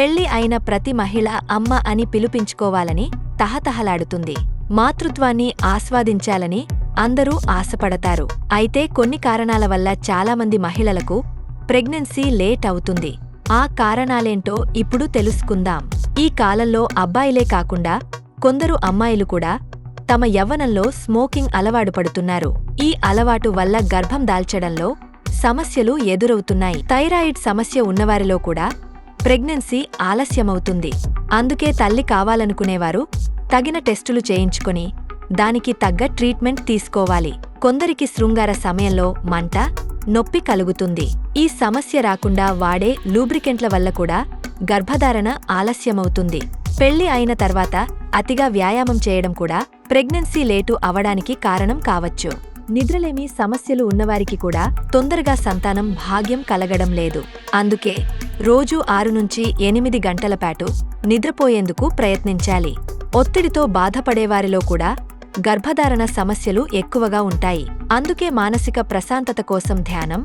పెళ్లి అయిన ప్రతి మహిళ అమ్మ అని పిలుపించుకోవాలని తహతహలాడుతుంది. మాతృత్వాన్ని ఆస్వాదించాలని అందరూ ఆశపడతారు. అయితే కొన్ని కారణాల వల్ల చాలామంది మహిళలకు ప్రెగ్నెన్సీ లేట్ అవుతుంది. ఆ కారణాలేంటో ఇప్పుడు తెలుసుకుందాం. ఈ కాలంలో అబ్బాయిలే కాకుండా కొందరు అమ్మాయిలు కూడా తమ యవ్వనంలో స్మోకింగ్ అలవాటు పడుతున్నారు. ఈ అలవాటు వల్ల గర్భం దాల్చడంలో సమస్యలు ఎదురవుతున్నాయి. థైరాయిడ్ సమస్య ఉన్నవారిలో కూడా ప్రెగ్నెన్సీ ఆలస్యమవుతుంది. అందుకే తల్లి కావాలనుకునేవారు తగిన టెస్టులు చేయించుకొని దానికి తగ్గ ట్రీట్మెంట్ తీసుకోవాలి. కొందరికి శృంగార సమయంలో మంట, నొప్పి కలుగుతుంది. ఈ సమస్య రాకుండా వాడే లూబ్రికెంట్ల వల్ల కూడా గర్భధారణ ఆలస్యమవుతుంది. పెళ్లి అయిన తర్వాత అతిగా వ్యాయామం చేయడం కూడా ప్రెగ్నెన్సీ లేటు అవడానికి కారణం కావచ్చు. నిద్రలేమి సమస్యలు ఉన్నవారికి కూడా తొందరగా సంతానం భాగ్యం కలగడం లేదు. అందుకే రోజూ 6 నుంచి 8 గంటల పాటు నిద్రపోయేందుకు ప్రయత్నించాలి. ఒత్తిడితో బాధపడేవారిలో కూడా గర్భధారణ సమస్యలు ఎక్కువగా ఉంటాయి. అందుకే మానసిక ప్రశాంతత కోసం ధ్యానం,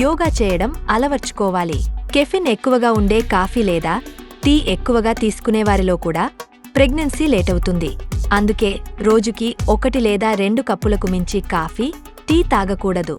యోగా చేయడం అలవర్చుకోవాలి. కెఫిన్ ఎక్కువగా ఉండే కాఫీ లేదా టీ ఎక్కువగా తీసుకునేవారిలో కూడా ప్రెగ్నెన్సీ లేటవుతుంది. అందుకే రోజుకి 1 లేదా 2 కప్పులకు మించి కాఫీ, టీ తాగకూడదు.